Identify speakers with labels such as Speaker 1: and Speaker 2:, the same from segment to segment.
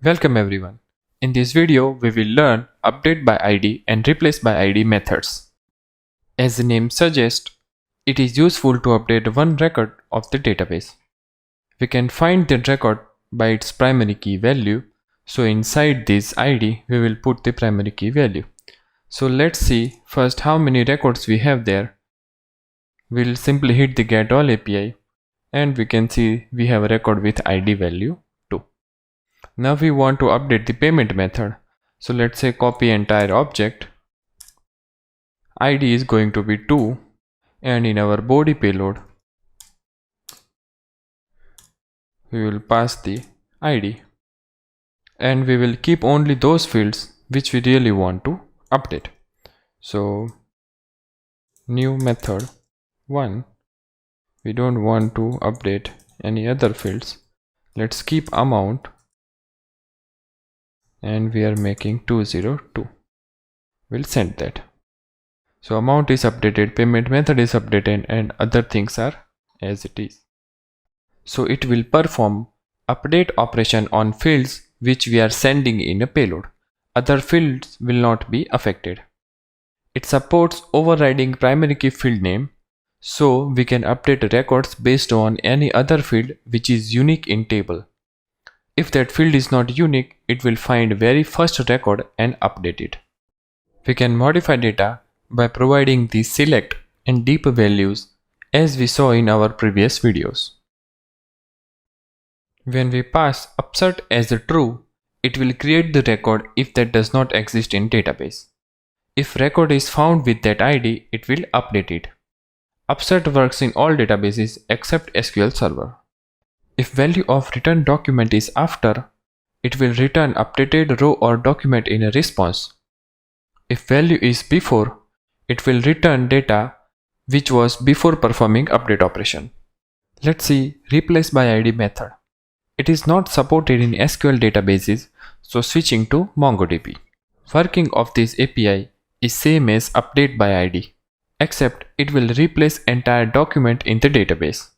Speaker 1: Welcome everyone. In this video, we will learn update by ID and replace by ID methods. As the name suggests, it is useful to update one record of the database. We can find the record by its primary key value. So inside this ID, we will put the primary key value. So let's see first how many records we have there. We'll simply hit the get all API and we can see we have a record with ID value 2. Now we want to update the payment method. So let's say copy entire object. ID is going to be 2 and in our body payload we will pass the ID and we will keep only those fields which we really want to update. So new method 1, we don't want to update any other fields. Let's keep amount and we are making 202. We'll send that. So amount is updated, payment method is updated, and other things are as it is. So it will perform update operation on fields which we are sending in a payload. Other fields will not be affected. It supports overriding primary key field name, so we can update records based on any other field which is unique in table. If that field is not unique, it will find very first record and update it. We can modify data by providing the select and deep values as we saw in our previous videos. When we pass upsert as a true, it will create the record if that does not exist in database. If record is found with that ID, it will update it. Upsert works in all databases except SQL Server. If value of return document is after, it will return updated row or document in a response. If value is before, it will return data which was before performing update operation. Let's see replace by ID method. It is not supported in SQL databases, so switching to MongoDB. Working of this API is same as update by ID, except it will replace entire document in the database.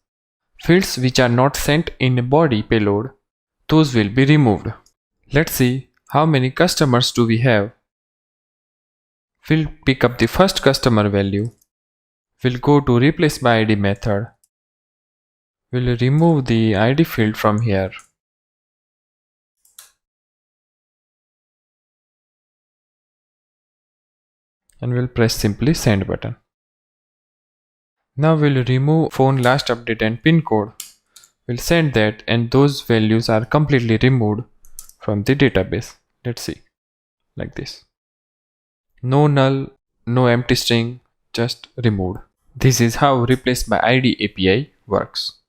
Speaker 1: Fields which are not sent in a body payload, those will be removed. Let's see how many customers do we have. We'll pick up the first customer value. We'll go to replace by ID method. We'll remove the ID field from here. And we'll press simply send button. Now we'll remove phone last update and pin code. We'll send that and those values are completely removed from the database. Let's see, like this. No null, no empty string, just removed. This is how replace by ID API works.